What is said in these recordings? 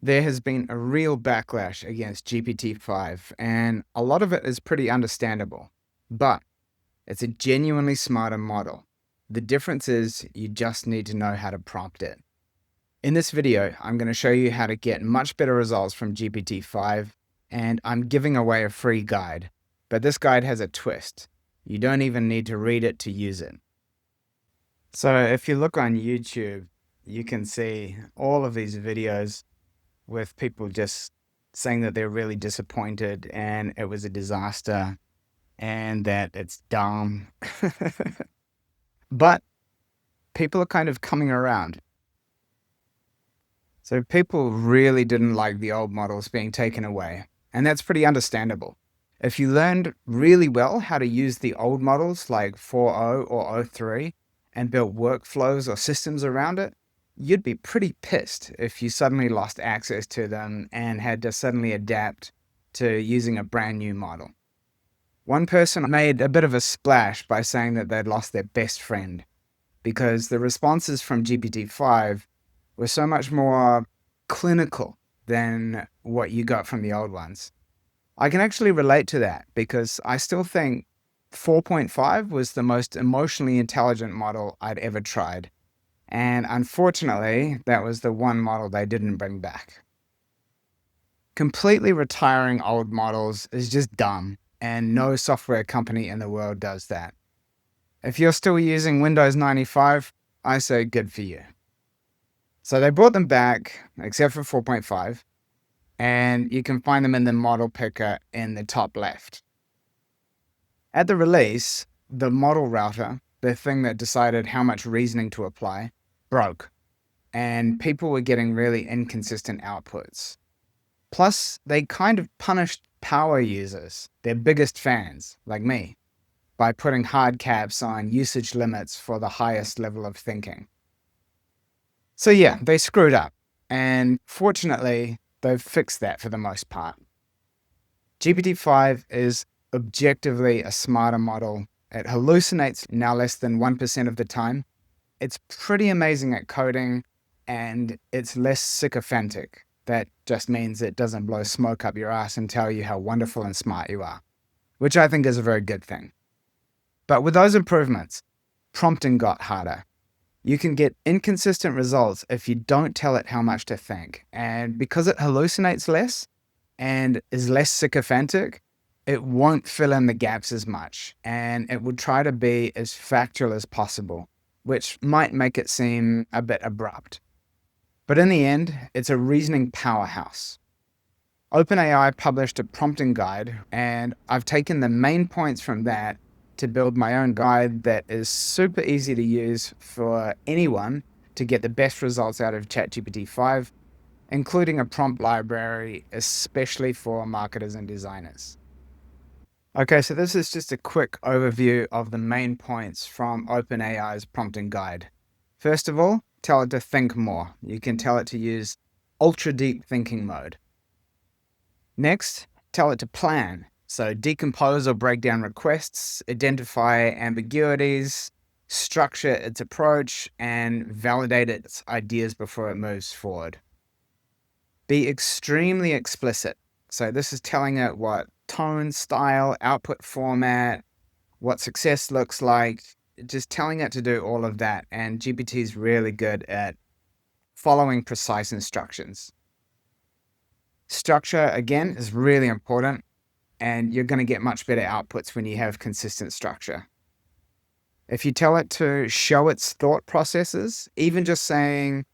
There has been a real backlash against GPT-5, and a lot of it is pretty understandable. But it's a genuinely smarter model. The difference is you just need to know how to prompt it. In this video, I'm going to show you how to get much better results from GPT-5, and I'm giving away a free guide. But this guide has a twist. You don't even need to read it to use it. So if you look on YouTube, you can see all of these videos with people just saying that they're really disappointed and it was a disaster and that it's dumb. But people are kind of coming around. So people really didn't like the old models being taken away, and that's pretty understandable. If you learned really well how to use the old models like 4.0 or 03 and built workflows or systems around it, you'd be pretty pissed if you suddenly lost access to them and had to suddenly adapt to using a brand new model. One person made a bit of a splash by saying that they'd lost their best friend because the responses from GPT-5 were so much more clinical than what you got from the old ones. I can actually relate to that because I still think 4.5 was the most emotionally intelligent model I'd ever tried. And unfortunately, that was the one model they didn't bring back. Completely retiring old models is just dumb, and no software company in the world does that. If you're still using Windows 95, I say good for you. So they brought them back, except for 4.5, and you can find them in the model picker in the top left. At the release, the model router, the thing that decided how much reasoning to apply, broke, and people were getting really inconsistent outputs. Plus, they kind of punished power users, their biggest fans, like me, by putting hard caps on usage limits for the highest level of thinking. So yeah, they screwed up, and fortunately, they've fixed that for the most part. GPT-5 is objectively a smarter model. It hallucinates now less than 1% of the time. It's pretty amazing at coding, and it's less sycophantic. That just means it doesn't blow smoke up your ass and tell you how wonderful and smart you are, which I think is a very good thing. But with those improvements, prompting got harder. You can get inconsistent results if you don't tell it how much to think. And because it hallucinates less and is less sycophantic, it won't fill in the gaps as much, and it will try to be as factual as possible, which might make it seem a bit abrupt. But in the end, it's a reasoning powerhouse. OpenAI published a prompting guide, and I've taken the main points from that to build my own guide that is super easy to use for anyone to get the best results out of ChatGPT-5, including a prompt library, especially for marketers and designers. Okay, so this is just a quick overview of the main points from OpenAI's prompting guide. First of all, tell it to think more. You can tell it to use ultra deep thinking mode. Next, tell it to plan. So decompose or break down requests, identify ambiguities, structure its approach, and validate its ideas before it moves forward. Be extremely explicit. So this is telling it what tone, style, output format, what success looks like, just telling it to do all of that. And GPT is really good at following precise instructions. Structure, again, is really important, and you're going to get much better outputs when you have consistent structure. If you tell it to show its thought processes, even just saying,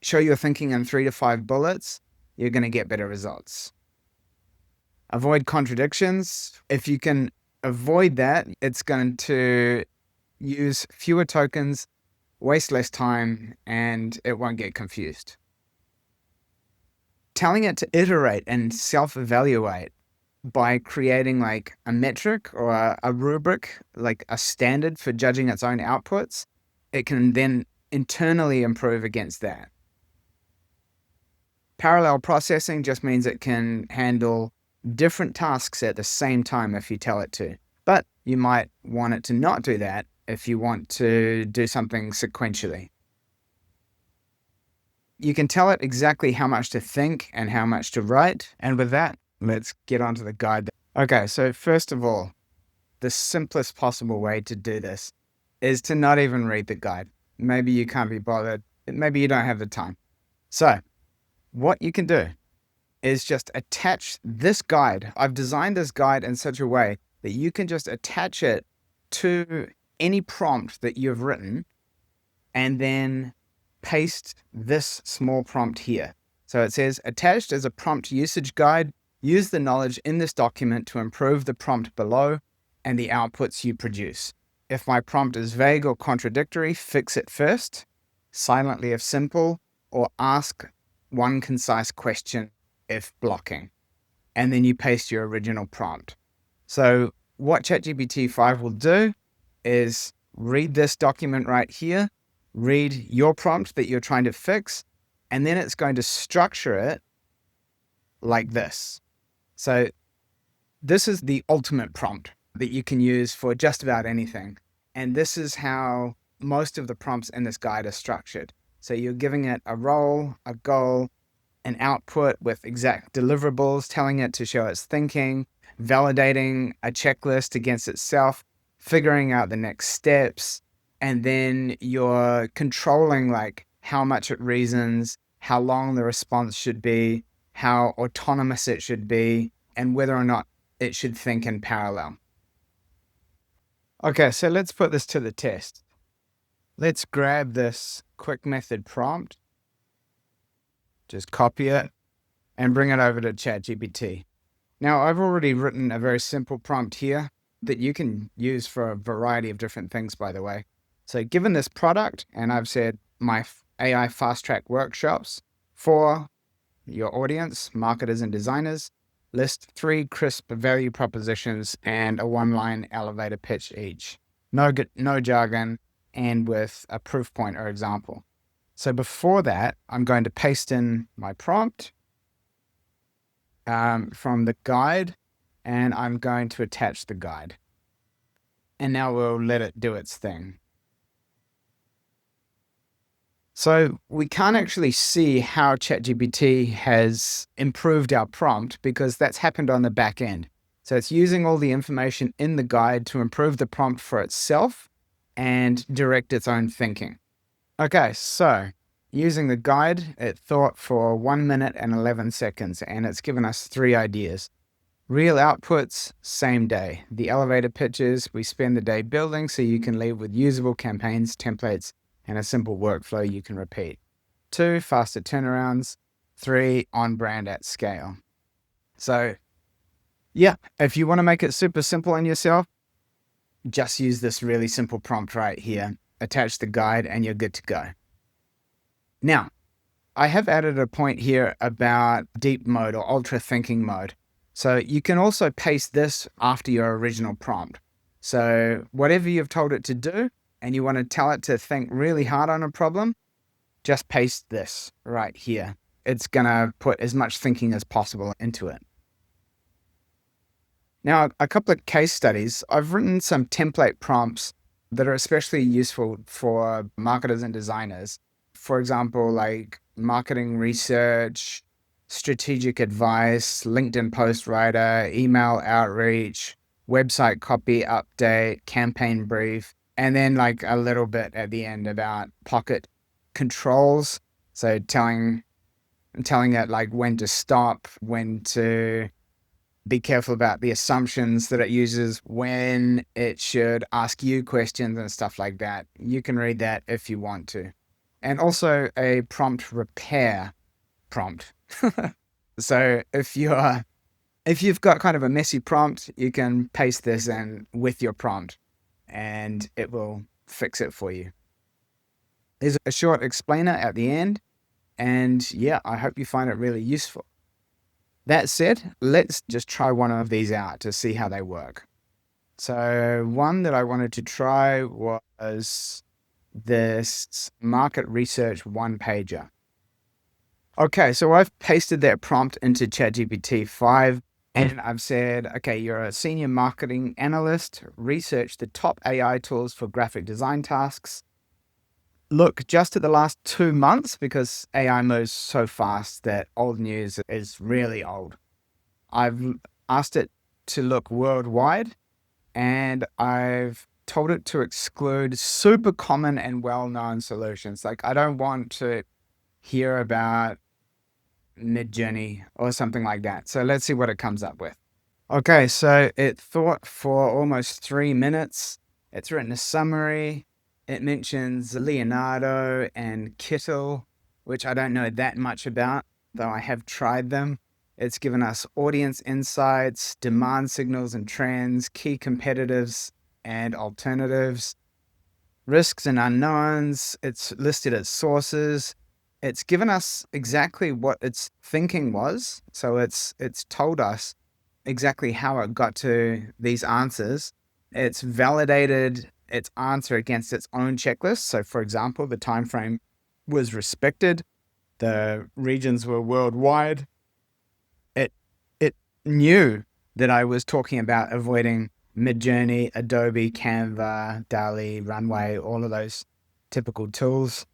show your thinking in 3 to 5 bullets, you're going to get better results. Avoid contradictions. If you can avoid that, it's going to use fewer tokens, waste less time, and it won't get confused. Telling it to iterate and self-evaluate by creating like a metric or a rubric, like a standard for judging its own outputs, it can then internally improve against that. Parallel processing just means it can handle different tasks at the same time if you tell it to. But you might want it to not do that if you want to do something sequentially. You can tell it exactly how much to think and how much to write. And with that, let's get onto the guide. Okay, so first of all, the simplest possible way to do this is to not even read the guide. Maybe you can't be bothered. Maybe you don't have the time. So what you can do is just attach this guide. I've designed this guide in such a way that you can just attach it to any prompt that you've written and then paste this small prompt here. So it says, attached as a prompt usage guide, use the knowledge in this document to improve the prompt below and the outputs you produce. If my prompt is vague or contradictory, fix it first, silently if simple, or ask one concise question if blocking. And then you paste your original prompt. So what ChatGPT-5 will do is read this document right here, read your prompt that you're trying to fix, and then it's going to structure it like this. So this is the ultimate prompt that you can use for just about anything. And this is how most of the prompts in this guide are structured. So you're giving it a role, a goal, an output with exact deliverables, telling it to show its thinking, validating a checklist against itself, figuring out the next steps, and then you're controlling like how much it reasons, how long the response should be, how autonomous it should be, and whether or not it should think in parallel. Okay, so let's put this to the test. Let's grab this quick method prompt, just copy it, and bring it over to ChatGPT. Now, I've already written a very simple prompt here that you can use for a variety of different things, by the way. So given this product, and I've said my AI fast track workshops for your audience, marketers and designers, list 3 crisp value propositions and a 1-line elevator pitch each. No jargon, and with a proof point or example. So before that, I'm going to paste in my prompt from the guide, and I'm going to attach the guide. And now we'll let it do its thing. So we can't actually see how ChatGPT has improved our prompt because that's happened on the back end. So it's using all the information in the guide to improve the prompt for itself and direct its own thinking. Okay, so using the guide, it thought for 1 minute and 11 seconds, and it's given us 3 ideas. Real outputs, same day. The elevator pitches, we spend the day building so you can leave with usable campaigns, templates, and a simple workflow you can repeat. 2, faster turnarounds. 3, on brand at scale. So yeah, if you want to make it super simple on yourself, just use this really simple prompt right here, attach the guide, and you're good to go. Now, I have added a point here about deep mode or ultra thinking mode. So you can also paste this after your original prompt. So whatever you've told it to do, and you want to tell it to think really hard on a problem, just paste this right here. It's going to put as much thinking as possible into it. Now, a couple of case studies. I've written some template prompts that are especially useful for marketers and designers. For example, like marketing research, strategic advice, LinkedIn post writer, email outreach, website copy update, campaign brief, and then like a little bit at the end about pocket controls. So telling it like when to stop, when to be careful about the assumptions that it uses, when it should ask you questions and stuff like that. You can read that if you want to. And also a prompt repair prompt. So if you've got kind of a messy prompt, you can paste this in with your prompt and it will fix it for you. There's a short explainer at the end, and yeah, I hope you find it really useful. That said, let's just try one of these out to see how they work. So one that I wanted to try was this market research 1-pager. Okay, so I've pasted that prompt into ChatGPT-5 and I've said, okay, you're a senior marketing analyst, research the top AI tools for graphic design tasks. look just at the last 2 months because AI moves so fast that old news is really old. I've asked it to look worldwide, and I've told it to exclude super common and well-known solutions. Like, I don't want to hear about Midjourney or something like that. So let's see what it comes up with. Okay, so it thought for almost 3 minutes. It's written a summary. It mentions Leonardo and Kittle, which I don't know that much about, though I have tried them. It's given us audience insights, demand signals and trends, key competitors and alternatives, risks and unknowns. It's listed its sources. It's given us exactly what its thinking was. So it's told us exactly how it got to these answers. It's validated its answer against its own checklist. So for example, the time frame was respected. The regions were worldwide. It knew that I was talking about avoiding Midjourney, Adobe, Canva, DALL-E, Runway, all of those typical tools.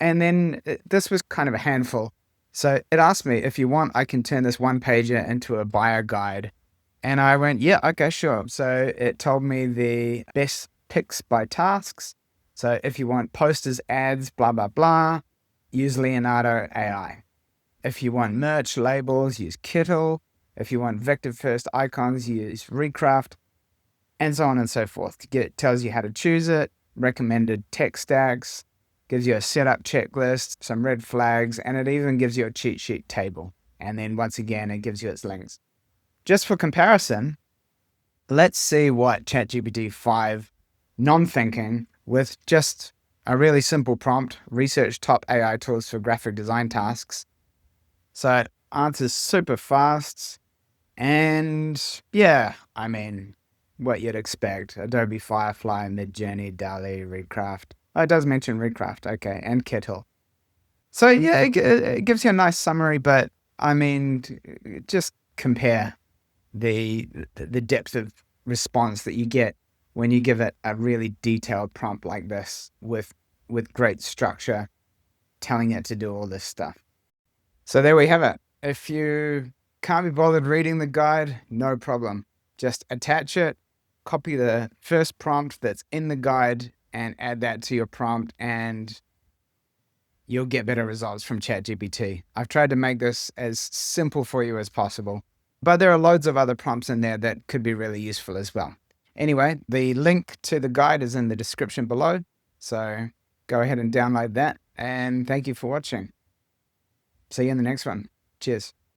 And then this was kind of a handful. So it asked me, if you want, I can turn this one pager into a bio guide. And I went, yeah, okay, sure. So it told me the best picks by tasks. So if you want posters, ads, blah, blah, blah, use Leonardo AI. If you want merch, labels, use Kittle. If you want vector-first icons, use Recraft, and so on and so forth. It tells you how to choose it, recommended tech stacks, gives you a setup checklist, some red flags, and it even gives you a cheat sheet table. And then once again, it gives you its links. Just for comparison, let's see what ChatGPT-5 non-thinking with just a really simple prompt, research top AI tools for graphic design tasks. So it answers super fast. And yeah, I mean, what you'd expect. Adobe Firefly, Midjourney, DALL-E, Recraft. Oh, it does mention Recraft, okay, and Kittle. So yeah, it gives you a nice summary, but I mean, just compare the depth of response that you get when you give it a really detailed prompt like this with great structure, telling it to do all this stuff. So there we have it. If you can't be bothered reading the guide, no problem. Just attach it, copy the first prompt that's in the guide and add that to your prompt, and you'll get better results from ChatGPT. I've tried to make this as simple for you as possible, but there are loads of other prompts in there that could be really useful as well. Anyway, the link to the guide is in the description below, so go ahead and download that, and thank you for watching. See you in the next one. Cheers.